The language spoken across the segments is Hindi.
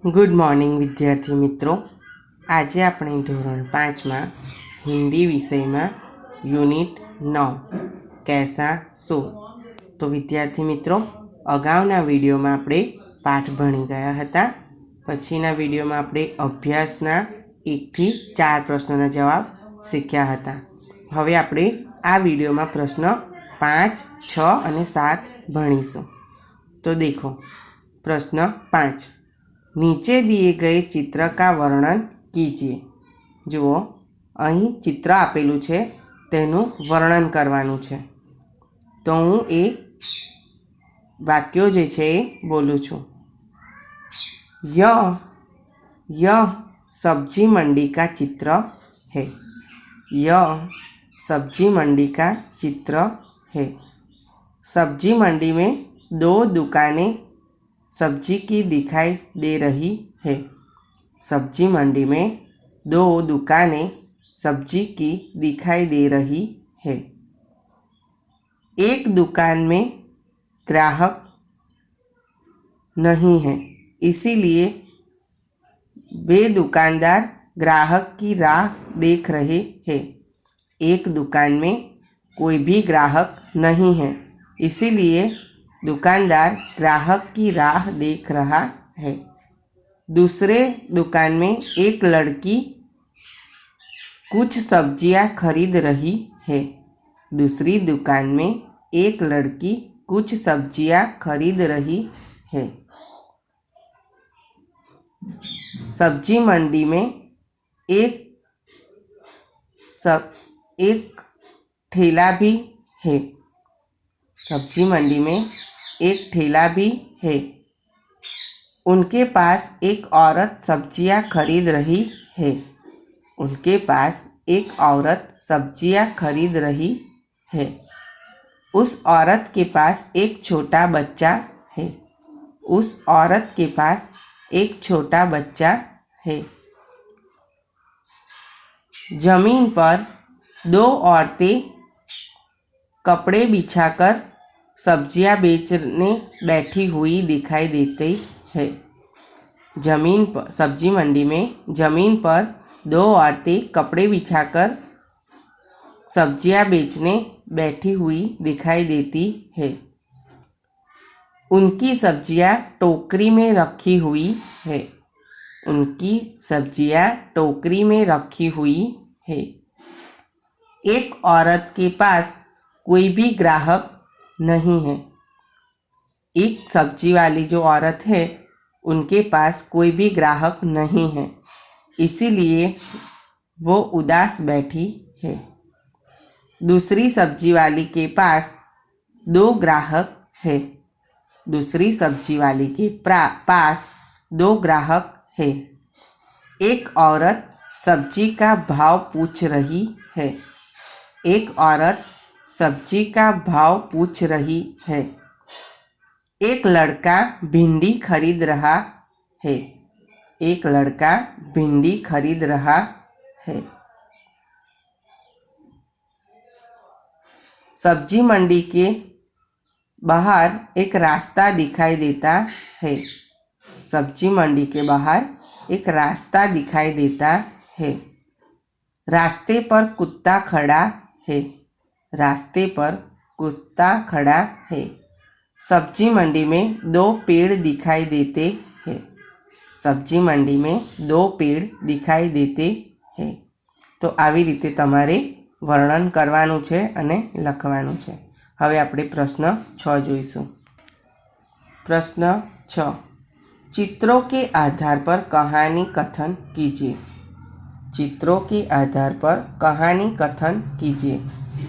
गुड मॉर्निंग विद्यार्थी मित्रों। आज આપણે ધોરણ 5 માં હિન્દી વિષયમાં યુનિટ 9 कैसा सो। तो विद्यार्थी मित्रों, अगाउना विडियोમાં આપણે પાઠ ભણી ગયા હતા। પછીના વિડિયોમાં આપણે અભ્યાસના 1 થી 4 પ્રશ્નોના જવાબ શીખ્યા હતા। હવે આપણે આ વિડિયોમાં પ્રશ્ન 5, 6 અને 7 ભણીશું। तो देखो प्रश्न 5, नीचे दिए गए चित्र का वर्णन कीजिए। जुओ अहीं चित्र आपेलू छे तेनु वर्णन करवानुं छे। तो हूँ ए वाक्यो जे छे बोलूँ छूँ। यह सब्जी मंडी का चित्र है। यह सब्जी मंडी का चित्र है। सब्जी मंडी में 2 दुकानें सब्जी की दिखाई दे रही है। सब्जी मंडी में 2 दुकानें सब्जी की दिखाई दे रही है। एक दुकान में ग्राहक नहीं है, इसीलिए वे दुकानदार ग्राहक की राह देख रहे हैं। एक दुकान में कोई भी ग्राहक नहीं है, इसीलिए दुकानदार ग्राहक की राह देख रहा है। दूसरे दुकान में एक लड़की कुछ सब्जियां खरीद रही है। दूसरी दुकान में एक लड़की कुछ सब्जियां खरीद रही है। सब्जी मंडी में एक ठेला भी है। सब्जी मंडी में एक ठेला भी है। उनके पास एक औरत सब्जियां खरीद रही है। उनके पास एक औरत सब्जियां खरीद रही है। उस औरत के पास एक छोटा बच्चा है। उस औरत के पास एक छोटा बच्चा है। जमीन पर 2 औरतें कपड़े बिछाकर सब्जियां बेचने बैठी हुई दिखाई देती है। जमीन पर सब्जी मंडी में जमीन पर 2 औरतें कपड़े बिछाकर सब्जियां बेचने बैठी हुई दिखाई देती है। उनकी सब्जियां टोकरी में रखी हुई है। उनकी सब्जियां टोकरी में रखी हुई है। एक औरत के पास कोई भी ग्राहक नहीं है। एक सब्जी वाली जो औरत है उनके पास कोई भी ग्राहक नहीं है, इसीलिए वो उदास बैठी है। दूसरी सब्जी वाली के पास 2 ग्राहक है। दूसरी सब्जी वाली के पास 2 ग्राहक है। एक औरत सब्जी का भाव पूछ रही है। एक औरत सब्जी का भाव पूछ रही है। एक लड़का भिंडी खरीद रहा है। एक लड़का भिंडी खरीद रहा है। सब्जी मंडी के बाहर एक रास्ता दिखाई देता है। सब्जी मंडी के बाहर एक रास्ता दिखाई देता है। रास्ते पर कुत्ता खड़ा है। रास्ते पर कुत्ता खड़ा है। सब्जी मंडी में 2 पेड़ दिखाई देते हैं। सब्जी मंडी में 2 पेड़ दिखाई देते हैं। तो આવી રીતે તમારે વર્ણન કરવાનું છે અને લખવાનું છે। હવે આપણે પ્રશ્ન 6 જોઈશું। प्रश्न 6, चित्रों के आधार पर कहानी कथन कीजिए। चित्रों के आधार पर कहानी कथन कीजिए।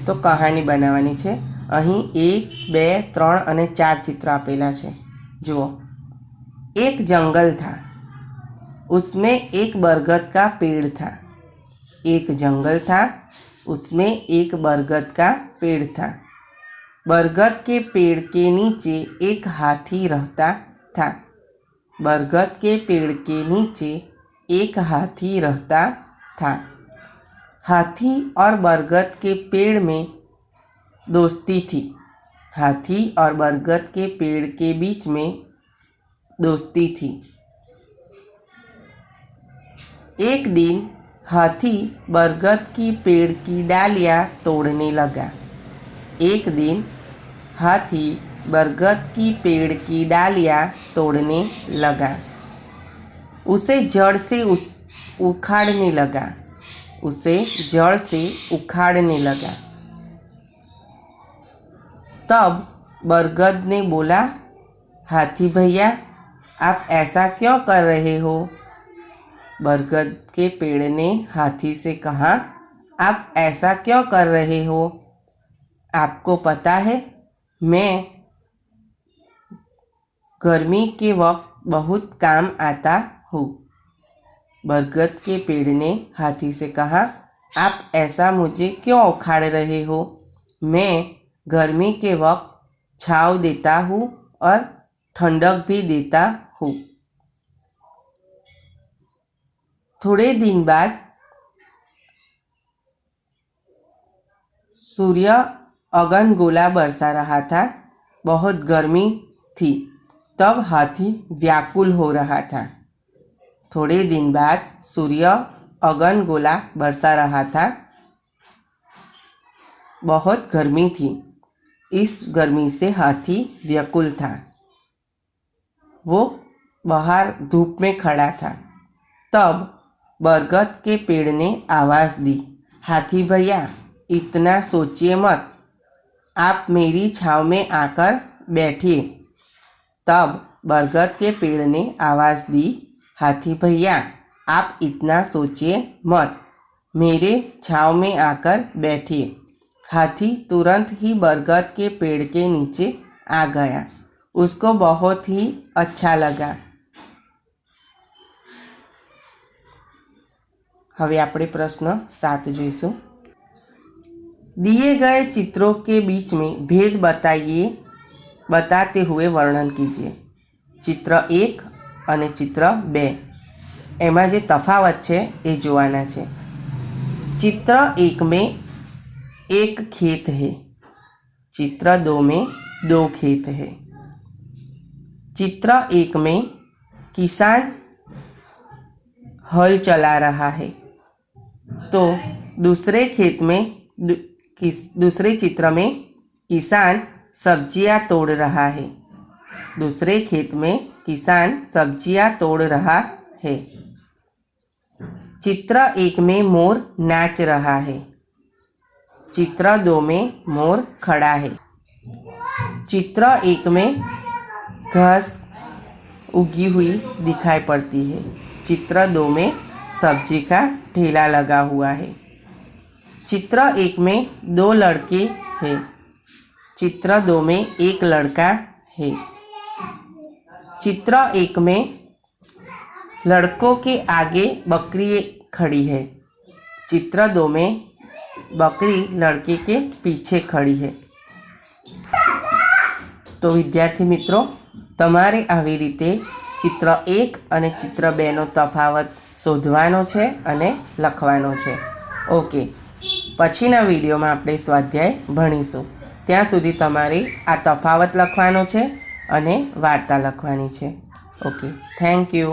तो कहानी बनावानी छे। अहीं 1, 2, 3 અને 4 चित्र आपेला छे। जुओ, एक जंगल था, उसमें एक बरगद का पेड़ था। एक जंगल था, उसमें एक बरगद का पेड़ था। बरगद के पेड़ के नीचे एक हाथी रहता था। बरगद के पेड़ के नीचे एक हाथी रहता था। हाथी और बरगद के पेड़ में दोस्ती थी। हाथी और बरगद के पेड़ के बीच में दोस्ती थी। एक दिन हाथी बरगद की पेड़ की डालियाँ तोड़ने लगा। एक दिन हाथी बरगद की पेड़ की डालियाँ तोड़ने लगा। उसे जड़ से उखाड़ने लगा। उसे जड़ से उखाड़ने लगा। तब बरगद ने बोला, हाथी भैया, आप ऐसा क्यों कर रहे हो? बरगद के पेड़ ने हाथी से कहा, आप ऐसा क्यों कर रहे हो? आपको पता है, मैं गर्मी के वक्त बहुत काम आता हूँ। बरगद के पेड़ ने हाथी से कहा, आप ऐसा मुझे क्यों उखाड़ रहे हो? मैं गर्मी के वक्त छाँव देता हूँ और ठंडक भी देता हूँ। थोड़े दिन बाद सूर्य अगनगोला बरसा रहा था। बहुत गर्मी थी। तब हाथी व्याकुल हो रहा था। थोड़े दिन बाद सूर्य अगनगोला बरसा रहा था। बहुत गर्मी थी। इस गर्मी से हाथी व्याकुल था। वो बाहर धूप में खड़ा था। तब बरगद के पेड़ ने आवाज़ दी, हाथी भैया, इतना सोचिए मत, आप मेरी छाँव में आकर बैठिए। तब बरगद के पेड़ ने आवाज़ दी, हाथी भैया, आप इतना सोचिए मत, मेरे छाँव में आकर बैठिए। हाथी तुरंत ही बरगद के पेड़ के नीचे आ गया। उसको बहुत ही अच्छा लगा। હવે આપણે પ્રશ્ન 7 જોઈશું। दिए गए चित्रों के बीच में भेद बताते हुए वर्णन कीजिए। चित्र 1 અને चित्र 2 એમાં જે તફાવત છે એ જોવાના છે। चित्र 1 में एक खेत है। चित्र 2 में 2 खेत है। चित्र 1 में किसान हल चला रहा है, तो दूसरे चित्र में किसान सब्जियां तोड़ रहा है। दूसरे खेत में किसान सब्जियां तोड़ रहा है। चित्र 1 में मोर नाच रहा है। चित्र 2 में मोर खड़ा है। चित्र 1 में घास उगी हुई दिखाई पड़ती है। चित्र 2 में सब्जी का ठेला लगा हुआ है। चित्र 1 में 2 लड़के हैं। चित्र 2 में 1 लड़का है। चित्र 1 में लड़कों के आगे बकरी खड़ी है। चित्र 2 में बकरी लड़के के पीछे खड़ी है। तो विद्यार्थी मित्रों, तमारे आवी रीते चित्र 1 અને चित्र 2 નો તફાવત શોધવાનો છે અને લખવાનો છે। ઓકે, પછીના વિડીયોમાં આપણે સ્વાધ્યાય ભણીશું। ત્યાં સુધી તમારે આ તફાવત લખવાનો છે અને વાર્તા લખવાની છે। Okay, thank you.